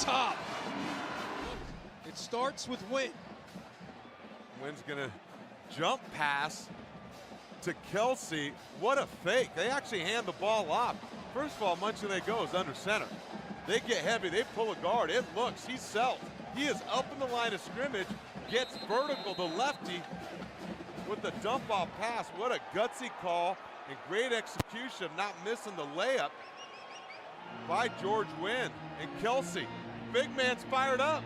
top. It starts with Wynn. Wynn's gonna jump pass to Kelsey. What a fake. They actually hand the ball off. First of all, much of they go is under center. They get heavy, they pull a guard. It looks, he's self. He is up in the line of scrimmage, gets vertical, the lefty with the dump off pass. What a gutsy call and great execution, not missing the layup by George Wynn. And Kelsey, big man's fired up.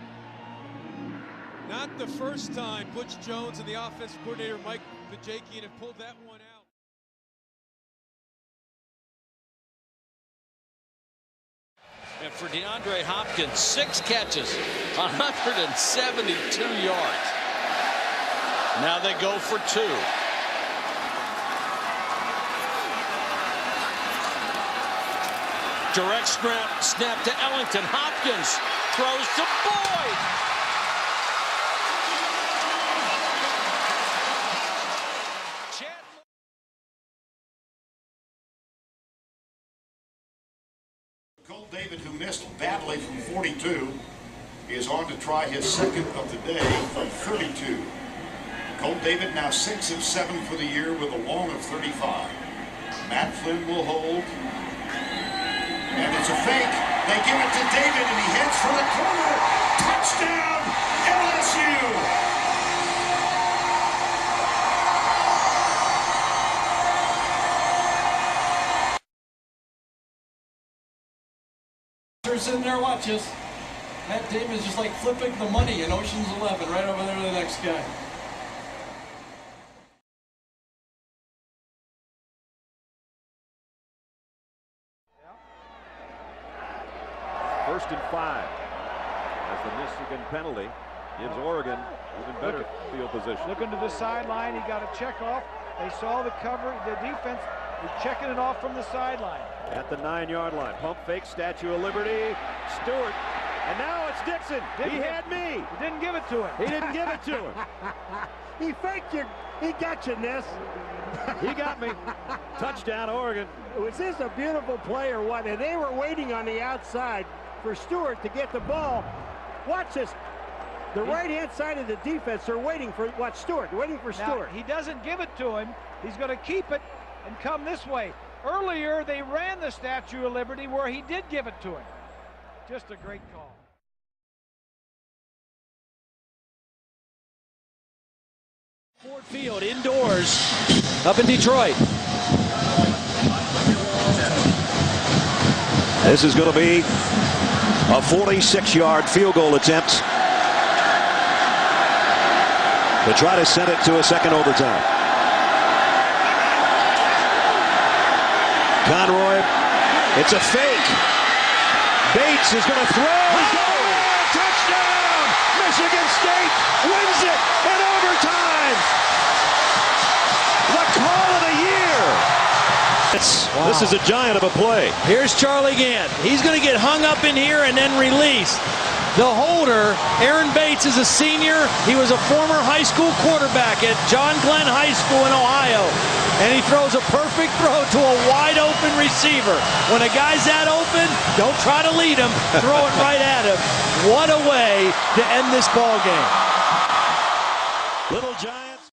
Not the first time Butch Jones and the offensive coordinator Mike Vajakian have pulled that one out. And for DeAndre Hopkins, 6 catches, 172 yards. Now they go for 2. Direct snap to Ellington. Hopkins throws to Boyd. Cole David, who missed badly from 42, is on to try his second of the day from 32. Cole David now 6 of 7 for the year with a long of 35. Matt Flynn will hold. And it's a fake. They give it to David and he heads for the corner. Touchdown, LSU! Sitting there, watch us. Matt Damon's just like flipping the money in Ocean's 11, right over there to the next guy. First and 5 as the Michigan penalty gives Oregon even better field position. Looking to the sideline, he got a check off. They saw the cover, the defense. They're checking it off from the sideline. At the 9-yard line, pump fake, Statue of Liberty, Stewart, and now it's Dixon. He had me. He didn't give it to him. He didn't give it to him. He faked you. He got you, Ness. He got me. Touchdown, Oregon. Was this a beautiful play or what? And they were waiting on the outside for Stewart to get the ball. Watch this. The right-hand side of the defense, they're waiting for what? Stewart, waiting for Stewart. He doesn't give it to him. He's going to keep it and come this way. Earlier, they ran the Statue of Liberty where he did give it to him. Just a great call. Ford Field indoors up in Detroit. This is going to be a 46-yard field goal attempt to try to send it to a second overtime. Conroy, it's a fake. Bates is going to throw. Oh, touchdown! Michigan State wins it in overtime. The call of the year. This is a giant of a play. Here's Charlie Gantt. He's going to get hung up in here and then released. The holder, Aaron Bates, is a senior. He was a former high school quarterback at John Glenn High School in Ohio. And he throws a perfect throw to a wide open receiver. When a guy's that open, don't try to lead him. Throw it right at him. What a way to end this ball game. Little Giants.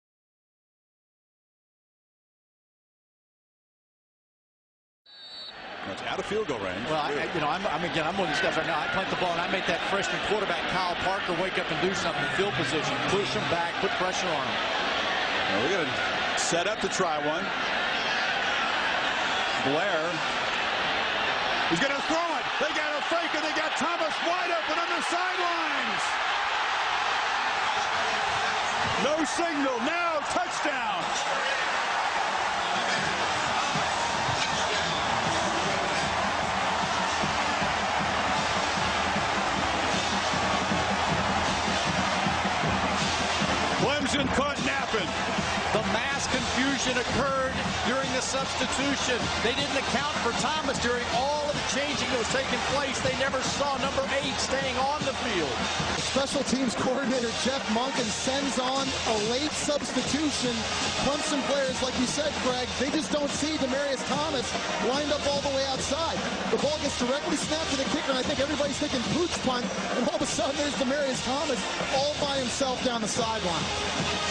It's out of field goal range. Well, I'm one of these guys right now. I punt the ball and I make that freshman quarterback Kyle Parker wake up and do something in field position, push him back, put pressure on him. Well, we're going to set up to try one. Blair. He's going to throw it. They got a fake and they got Thomas wide open on the sidelines. No signal. Now touchdown. Clemson caught napping. The mass confusion occurred during the substitution. They didn't account for Thomas during all of the changing that was taking place. They never saw number 8 staying on the the field. Special teams coordinator Jeff Monken sends on a late substitution. Clemson players, like you said, Greg, they just don't see Demaryius Thomas lined up all the way outside. The ball gets directly snapped to the kicker, and I think everybody's thinking pooch punt, and all of a sudden there's Demaryius Thomas all by himself down the sideline.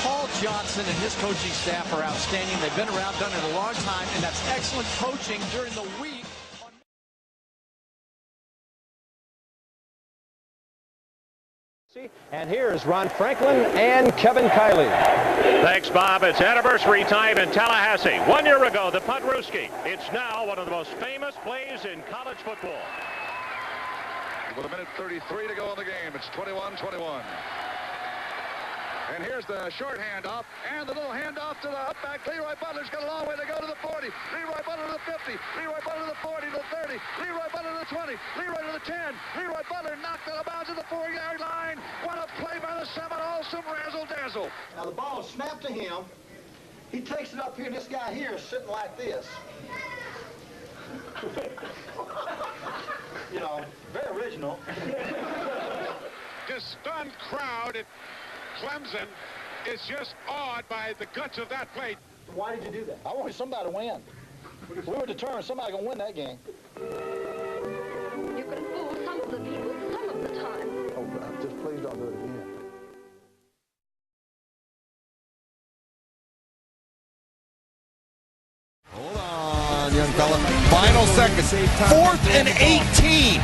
Paul Johnson and his coaching staff are outstanding. They've been around, done it a long time, and that's excellent coaching during the week. And here's Ron Franklin and Kevin Kiley. Thanks, Bob. It's anniversary time in Tallahassee. 1 year ago, the Punt-Rooski. It's now one of the most famous plays in college football. With a minute 33 to go in the game, it's 21-21. And here's the short handoff, and the little handoff to the upback. Leroy Butler's got a long way to go to the 40. Leroy Butler to the 50. Leroy Butler to the 40, to the 30. Leroy Butler to the 20. Leroy to the 10. Leroy Butler knocked out of bounds at the 4-yard line. What a play by the Seminoles, some razzle-dazzle. Now the ball is snapped to him. He takes it up here. This guy here is sitting like this. You know, very original. This stunned crowd at Clemson is just awed by the guts of that play. Why did you do that? I wanted somebody to win. We were determined somebody gonna win that game. You can fool some of the people some of the time. Oh, God, just please don't do it again. Hold on, young fella. Final seconds. 4th and 18.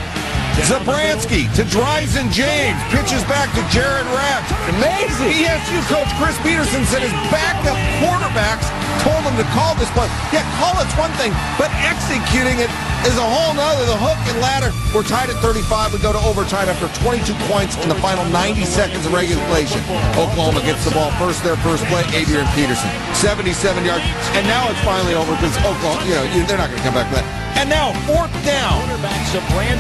Zabransky to Dryzen James. Pitches back to Jared Rapp. Amazing. ESU coach Chris Peterson said his backup quarterbacks told him to call this play. Yeah, call it's one thing, but executing it is a whole nother. The hook and ladder. We're tied at 35. We go to overtime after 22 points in the final 90 seconds of regulation. Oklahoma gets the ball first play, Adrian Peterson. 77 yards. And now it's finally over because Oklahoma, they're not going to come back from that. And now 4th down.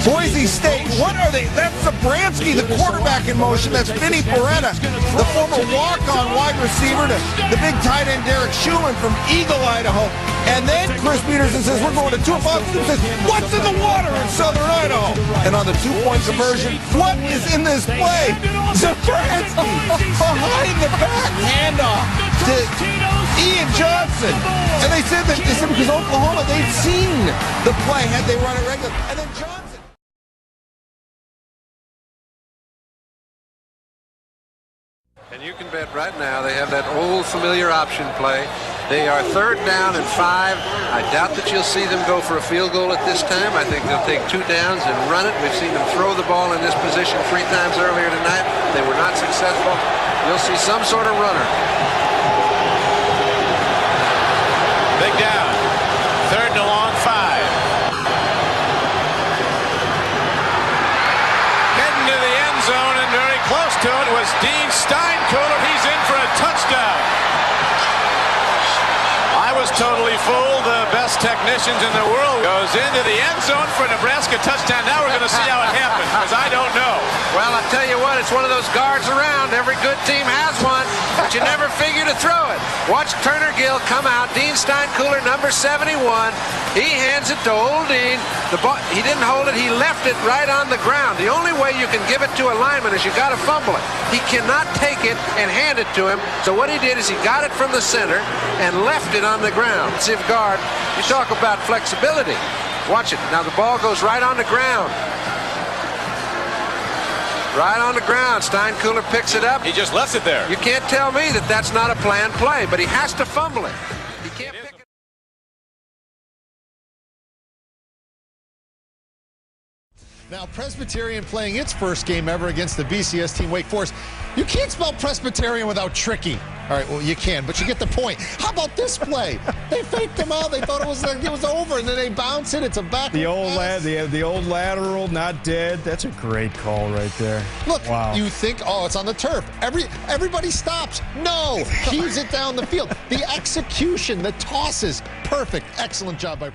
Boise State, what are they? That's Zabransky, the quarterback in motion. That's Vinny Beretta, the former walk-on wide receiver to the big tight end Derek Schumann from Eagle, Idaho. And then Chris Peterson says, we're going to 2 o'clock. He says, what's in the water in southern Idaho? And on the 2-point conversion, what is in this play? Zabransky, behind the back handoff to Ian Johnson. And they said because Oklahoma, they'd seen the play had they run it regular. And then Johnson. And you can bet right now they have that old familiar option play. They are 3rd down and 5. I doubt that you'll see them go for a field goal at this time. I think they'll take 2 downs and run it. We've seen them throw the ball in this position 3 times earlier tonight. They were not successful. You'll see some sort of runner. Big down. 3rd and a long 5. Heading to the end zone and very close to it was Dean Steinkuhler. He's in for a touchdown. I was totally fooled. The best technicians in the world goes into the end zone for a Nebraska touchdown. Now we're going to see how it happens because I don't know. Well, I tell you what, it's one of those guards around. Every good team has one, but you never figure to throw it. Watch Turner Gill come out. Dean Steinkuhler, number 71. He hands it to old Dean. The ball, he didn't hold it. He left it right on the ground. The only way you can give it to a lineman is you got to fumble it. He cannot take it and hand it to him. So what he did is he got it from the center and left it on the ground. Defensive guard, you talk about flexibility. Watch it. Now the ball goes right on the ground. Right on the ground. Steinkuhler picks it up. He just left it there. You can't tell me that that's not a planned play, but he has to fumble it. He can't pick it. Now, Presbyterian playing its first game ever against the BCS team, Wake Forest. You can't spell Presbyterian without tricky. All right, well, you can, but you get the point. How about this play? They faked him out. They thought it was over, and then they bounce it. It's a back. The old lateral, not dead. That's a great call right there. Look, wow. You think, oh, it's on the turf. Everybody stops. No, heaves it down the field. The execution, the tosses, perfect. Excellent job by